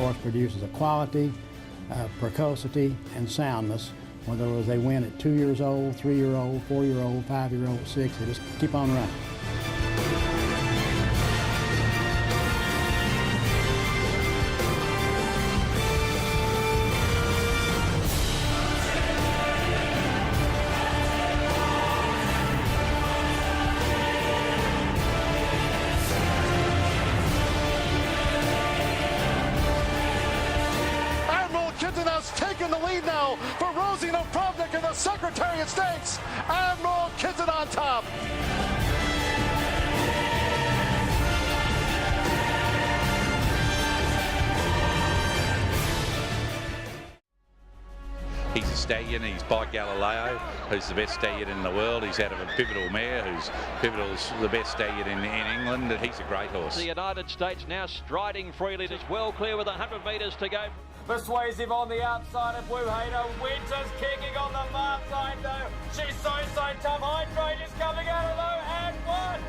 horse produces a quality, precocity, and soundness. Whether they win at 2 years old, 3-year-old, 4-year-old, 5-year-old, 6, they just keep on running. Taking the lead now for Rosie Napravnik in the Secretariat Stakes. Admiral Kidson on top. He's a stallion, he's by Galileo, who's the best stallion in the world. He's out of a pivotal mare, who's pivotal's the best stallion in England, and he's a great horse. The United States now striding freely, just well clear with 100 metres to go. Persuasive on the outside of Wuhader. Winters kicking on the far side though. She's so tough. Hydrate is coming out of low and one.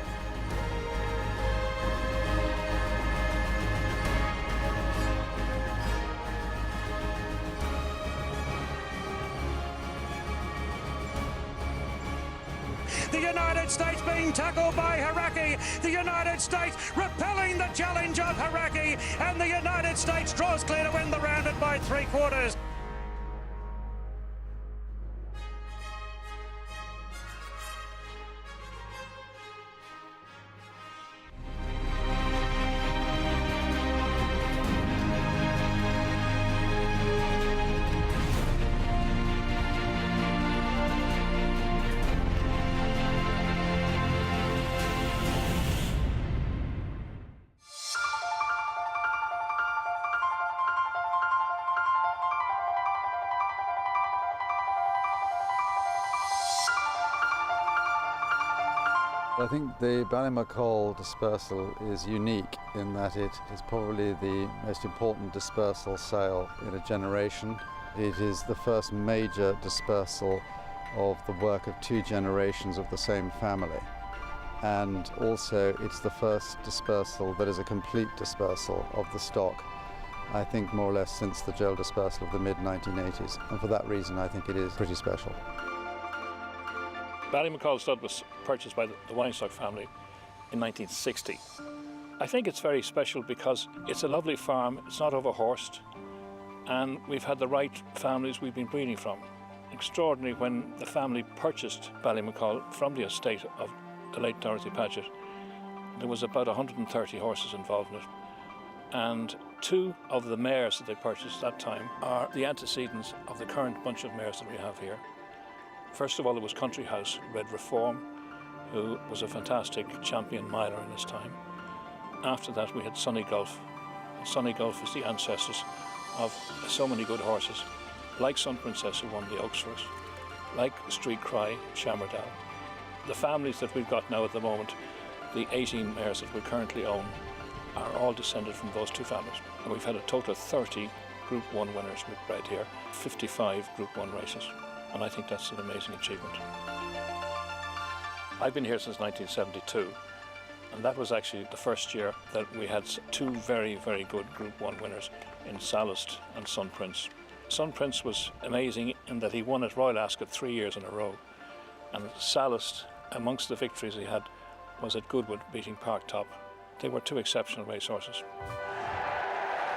The United States being tackled by Haraki. The United States repelling the challenge of Haraki. And the United States draws clear to win the round at by 3/4. I think the Ballymacall dispersal is unique in that it is probably the most important dispersal sale in a generation. It is the first major dispersal of the work of 2 generations of the same family. And also it's the first dispersal that is a complete dispersal of the stock, I think more or less since the Joel dispersal of the mid-1980s. And for that reason I think it is pretty special. Ballymacall stud was purchased by the Weinstock family in 1960. I think it's very special because it's a lovely farm, it's not overhorsed, and we've had the right families we've been breeding from. Extraordinary when the family purchased Ballymacall from the estate of the late Dorothy Paget. There was about 130 horses involved in it, and 2 of the mares that they purchased at that time are the antecedents of the current bunch of mares that we have here. First of all, there was Country House, Red Reform, who was a fantastic champion miler in his time. After that, we had Sunny Gulf. Sunny Gulf is the ancestors of so many good horses, like Sun Princess, who won the Oaks for us, like Street Cry, Shamardal. The families that we've got now at the moment, the 18 mares that we currently own, are all descended from those 2 families. And we've had a total of 30 Group 1 winners we've bred here, 55 Group 1 races. And I think that's an amazing achievement. I've been here since 1972, and that was actually the first year that we had 2 very, very good Group 1 winners in Sallust and Sun Prince. Sun Prince was amazing in that he won at Royal Ascot 3 years in a row, and Sallust, amongst the victories he had, was at Goodwood beating Park Top. They were 2 exceptional racehorses.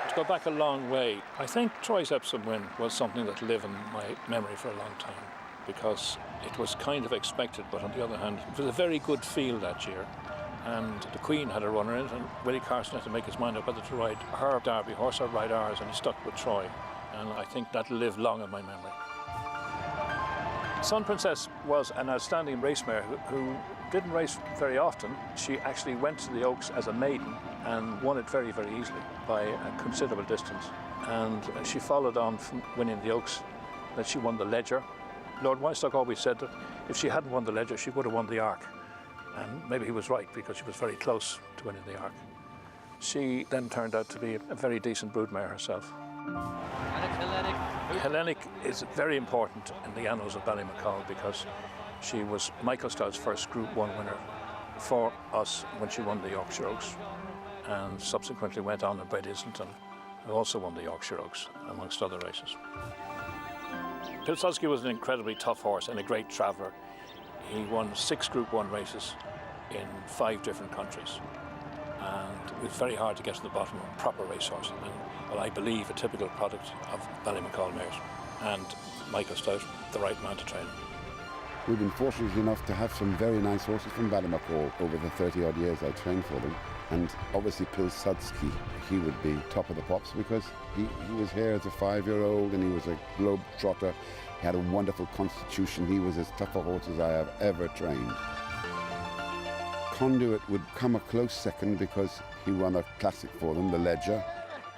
To go back a long way, I think Troy's Epsom win was something that lived in my memory for a long time because it was kind of expected, but on the other hand, it was a very good field that year. And the Queen had a runner in it, and Willie Carson had to make his mind up whether to ride her Derby horse or ride ours, and he stuck with Troy. And I think that lived long in my memory. Sun Princess was an outstanding race mare who didn't race very often. She actually went to the Oaks as a maiden and won it very, very easily by a considerable distance. And she followed on from winning the Oaks, that she won the Ledger. Lord Weinstock always said that if she hadn't won the Ledger, she would have won the Arc. And maybe he was right because she was very close to winning the Arc. She then turned out to be a very decent broodmare herself. Hellenic is very important in the annals of Ballymacall because she was Michael Stodd's first Group 1 winner for us when she won the Yorkshire Oaks, and subsequently went on and bred Islington who also won the Yorkshire Oaks, amongst other races. Pilsudski was an incredibly tough horse and a great traveller. He won 6 Group 1 races in 5 different countries. And it was very hard to get to the bottom of a proper racehorse. And, well, I believe a typical product of Ballymacall mares. And Michael Stout, the right man to train him. We've been fortunate enough to have some very nice horses from Ballymacall over the 30-odd years I trained for them. And obviously Pilsudski, he would be top of the pops because he was here as a 5-year-old and he was a globe trotter. He had a wonderful constitution. He was as tough a horse as I have ever trained. Conduit would come a close second because he won a classic for them, the Ledger.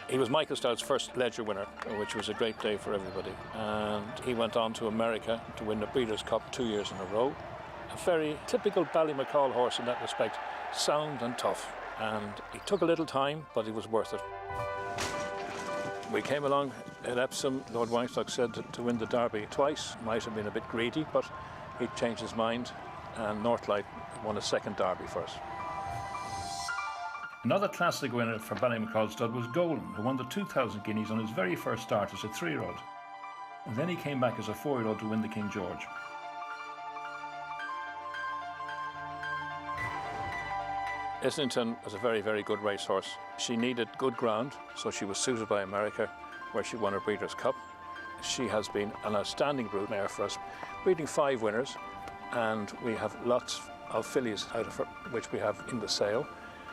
He was Michael Stout's first Ledger winner, which was a great day for everybody. And he went on to America to win the Breeders' Cup 2 years in a row. A very typical Ballymacall horse in that respect, sound and tough. And he took a little time, but it was worth it. We came along at Epsom. Lord Wangstock said to win the Derby twice might have been a bit greedy, but he changed his mind, and Northlight won a second Derby for us. Another classic winner for Ballymacall stud was Golden, who won the 2,000 guineas on his very first start as a 3-year-old. And then he came back as a 4-year-old to win the King George. Islington was a very, very good racehorse. She needed good ground, so she was suited by America, where she won her Breeders' Cup. She has been an outstanding brood mare for us, breeding 5 winners, and we have lots of fillies out of her, which we have in the sale.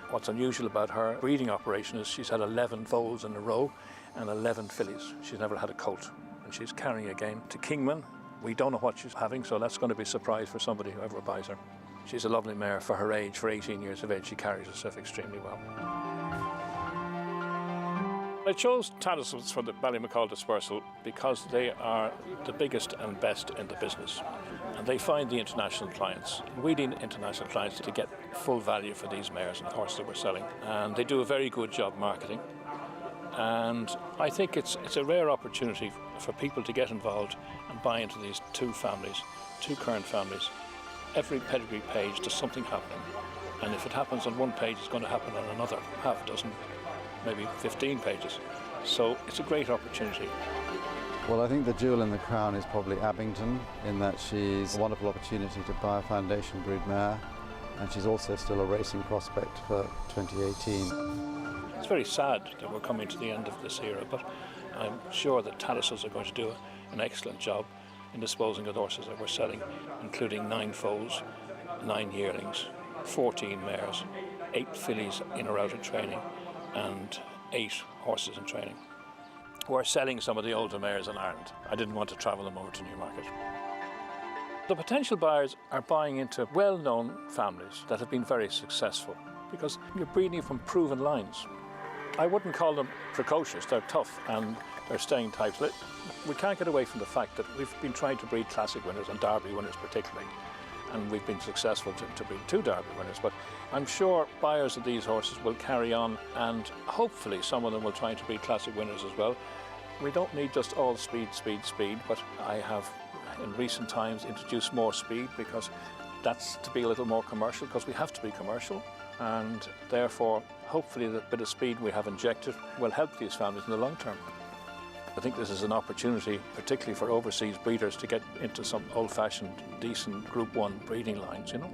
What's unusual about her breeding operation is she's had 11 foals in a row and 11 fillies. She's never had a colt, and she's carrying again to Kingman. We don't know what she's having, so that's going to be a surprise for somebody who ever buys her. She's a lovely mare for her age. For 18 years of age, she carries herself extremely well. I chose Tattersalls for the Ballymacall Dispersal because they are the biggest and best in the business. And they find the international clients. We need international clients to get full value for these mares and horses that we're selling. And they do a very good job marketing. And I think it's a rare opportunity for people to get involved and buy into these 2 families, 2 current families. Every pedigree page there's something happening. And if it happens on one page, it's going to happen on another half dozen, maybe 15 pages. So it's a great opportunity. Well, I think the jewel in the crown is probably Abington, in that she's a wonderful opportunity to buy a foundation brood mare, and she's also still a racing prospect for 2018. It's very sad that we're coming to the end of this era, but I'm sure that Tattersalls are going to do an excellent job in disposing of the horses that we're selling, including 9 foals, 9 yearlings, 14 mares, 8 fillies in or out of training, and 8 horses in training. We're selling some of the older mares in Ireland. I didn't want to travel them over to Newmarket. The potential buyers are buying into well-known families that have been very successful because you're breeding from proven lines. I wouldn't call them precocious, they're tough and they're staying types. We can't get away from the fact that we've been trying to breed classic winners and Derby winners particularly, and we've been successful to breed 2 Derby winners, but I'm sure buyers of these horses will carry on, and hopefully some of them will try to breed classic winners as well. We don't need just all speed, speed, speed, but I have in recent times introduced more speed because that's to be a little more commercial, because we have to be commercial, and therefore hopefully the bit of speed we have injected will help these families in the long term. I think this is an opportunity, particularly for overseas breeders, to get into some old-fashioned, decent Group 1 breeding lines, you know.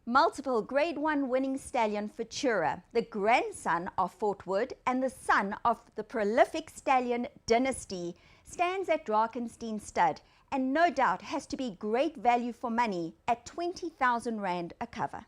Multiple Grade 1 winning stallion Futura, the grandson of Fort Wood and the son of the prolific stallion Dynasty, stands at Drakenstein Stud and no doubt has to be great value for money at 20,000 Rand a cover.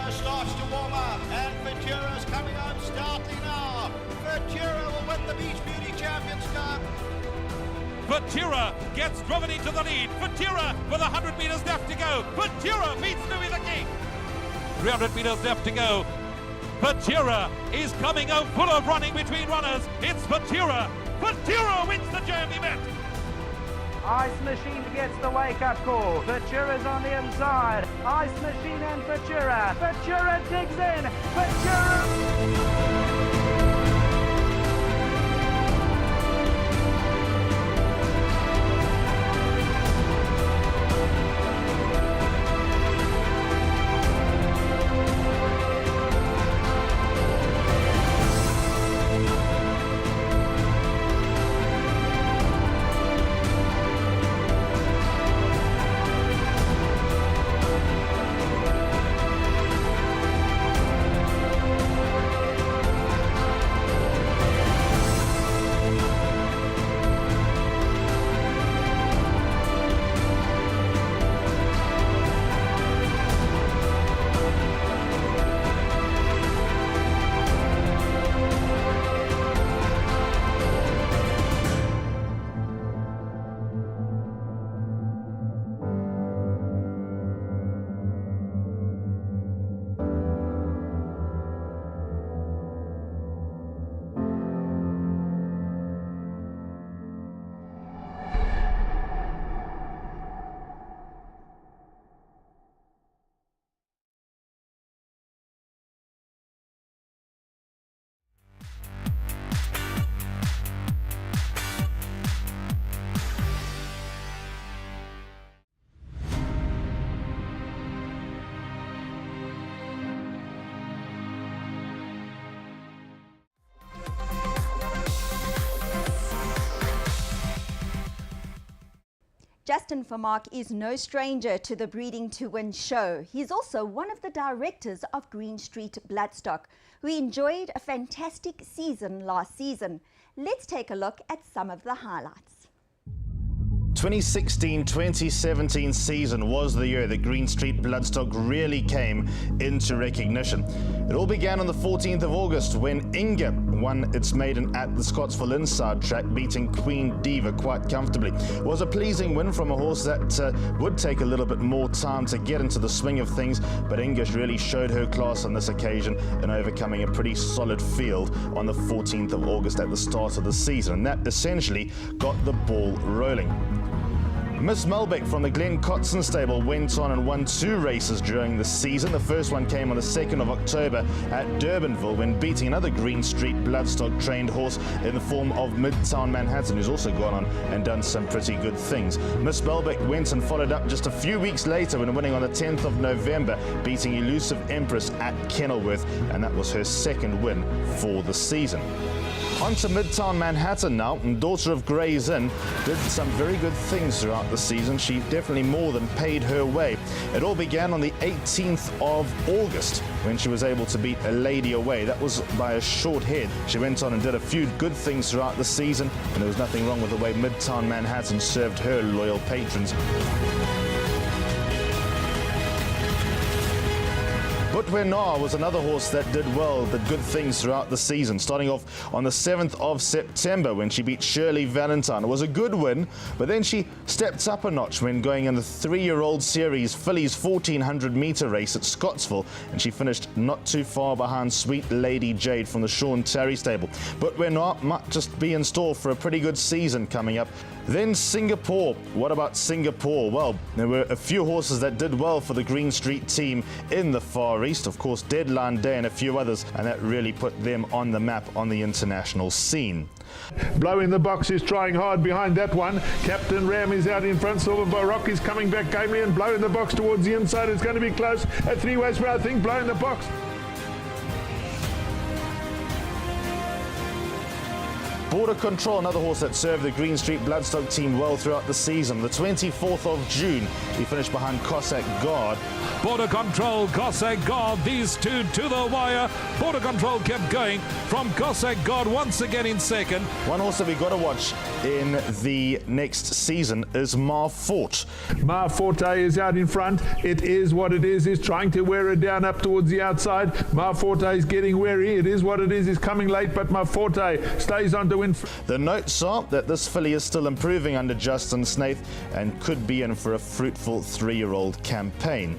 Ventura starts to warm up, and Ventura's coming home stoutly now. Ventura will win the Beach Beauty Champions Cup. Ventura gets driven into the lead. Ventura with 100 metres left to go. Ventura beats Louis the King. 300 metres left to go. Ventura is coming home full of running between runners. It's Ventura. Ventura wins the Jeremy Met. Ice Machine gets the wake-up call. Ventura's on the inside. Ice Machine and Ventura. Ventura digs in. Ventura... Justin Vermaak is no stranger to the Breeding to Win show. He's also one of the directors of Green Street Bloodstock, who enjoyed a fantastic season last season. Let's take a look at some of the highlights. 2016-2017 season was the year that Green Street Bloodstock really came into recognition. It all began on the 14th of August when Inga won its maiden at the Scottsville Inside track, beating Queen Diva quite comfortably. It was a pleasing win from a horse that would take a little bit more time to get into the swing of things, but Inga really showed her class on this occasion in overcoming a pretty solid field on the 14th of August at the start of the season, and that essentially got the ball rolling. Miss Melbeck from the Glen Cotson stable went on and won 2 races during the season. The first one came on the 2nd of October at Durbanville when beating another Green Street Bloodstock trained horse in the form of Midtown Manhattan, who's also gone on and done some pretty good things. Miss Melbeck went and followed up just a few weeks later when winning on the 10th of November, beating Elusive Empress at Kenilworth, and that was her 2nd win for the season. On to Midtown Manhattan now, and daughter of Gray's Inn did some very good things throughout the season. She definitely more than paid her way. It all began on the 18th of August when she was able to beat A Lady Away. That was by a short head. She went on and did a few good things throughout the season, and there was nothing wrong with the way Midtown Manhattan served her loyal patrons. Butwena was another horse that did well, did good things throughout the season, starting off on the 7th of September when she beat Shirley Valentine. It was a good win, but then she stepped up a notch when going in the 3-year-old series Fillies 1400-metre race at Scottsville, and she finished not too far behind Sweet Lady Jade from the Sean Terry stable. Butwena might just be in store for a pretty good season coming up. Then Singapore. What about Singapore? Well, there were a few horses that did well for the Green Street team in the Far East. Of course, Deadline Day and a few others, and that really put them on the map on the international scene. Blow in the box is trying hard behind that one. Captain Ram is out in front. Silver Baroque is coming back gamely, and Blow in the box towards the inside. It's going to be close. At 3 ways, but I think Blow in the box. Border Control, another horse that served the Green Street Bloodstock team well throughout the season. The 24th of June, he finished behind Cossack Guard. Border Control, Cossack Guard, these two to the wire. Border Control kept going from Cossack Guard once again in second. One horse that we got to watch in the next season is Mar Fort. Mar Forte is out in front. It is what it is. He's trying to wear it down up towards the outside. Mar Forte is getting wary. It is what it is. He's coming late, but Mar Forte stays on to win. The notes are that this filly is still improving under Justin Snaith and could be in for a fruitful 3-year-old campaign.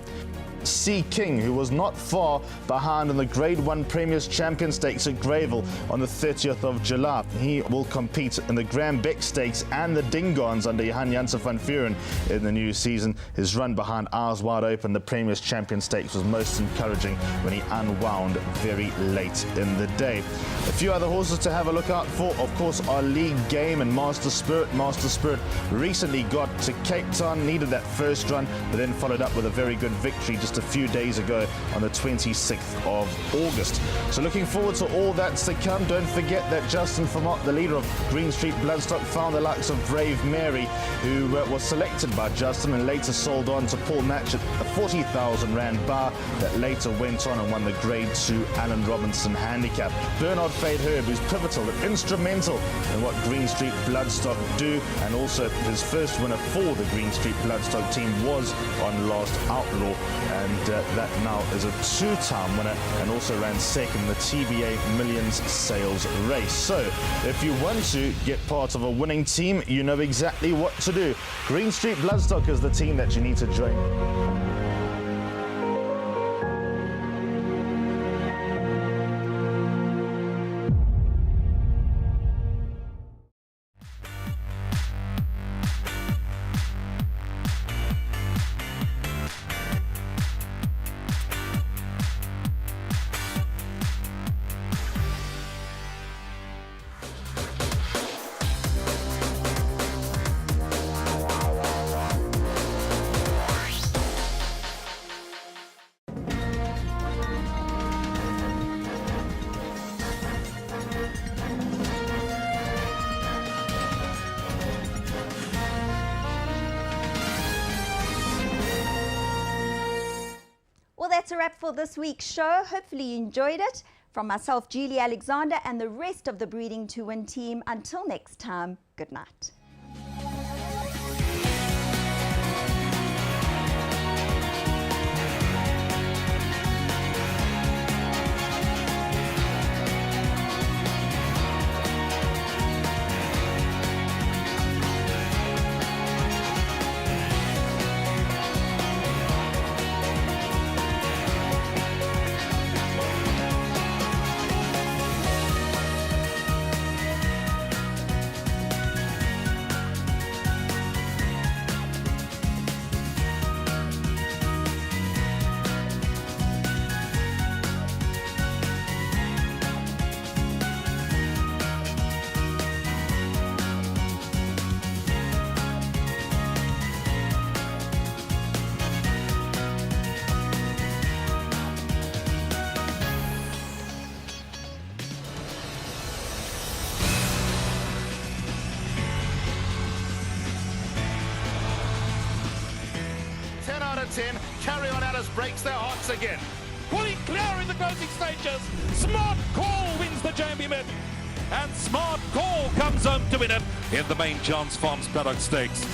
Sea King, who was not far behind in the Grade 1 Premier's Champion Stakes at Greyville on the 30th of July. He will compete in the Graham Beck Stakes and the Dingons under Johan Janssen van Vuren in the new season. His run behind Eyes Wide Open, the Premier's Champion Stakes, was most encouraging when he unwound very late in the day. A few other horses to have a look out for, of course, are League Game and Master Spirit. Master Spirit recently got to Cape Town, needed that first run, but then followed up with a very good victory just a few days ago on the 26th of August. So looking forward to all that's to come. Don't forget that Justin Vermont, the leader of Green Street Bloodstock, found the likes of Brave Mary, who was selected by Justin and later sold on to Paul Natch at a 40,000 Rand bar that later went on and won the Grade 2 Alan Robinson handicap. Bernard Fade Herb, who's pivotal and instrumental in what Green Street Bloodstock do, and also his first winner for the Green Street Bloodstock team was on Last Outlaw, and that now is a 2-time winner and also ran second in the TBA Millions Sales race. So if you want to get part of a winning team, you know exactly what to do. Green Street Bloodstock is the team that you need to join. Well, that's a wrap for this week's show. Hopefully you enjoyed it. From myself, Julie Alexander, and the rest of the Breeding to Win team, until next time, good night. Out of 10, Carry On Alice breaks their hearts again. Pulling clear in the closing stages. Smart Call wins the Jambi Mid. And Smart Call comes home to win it in the main Johns Farms Paddock Stakes.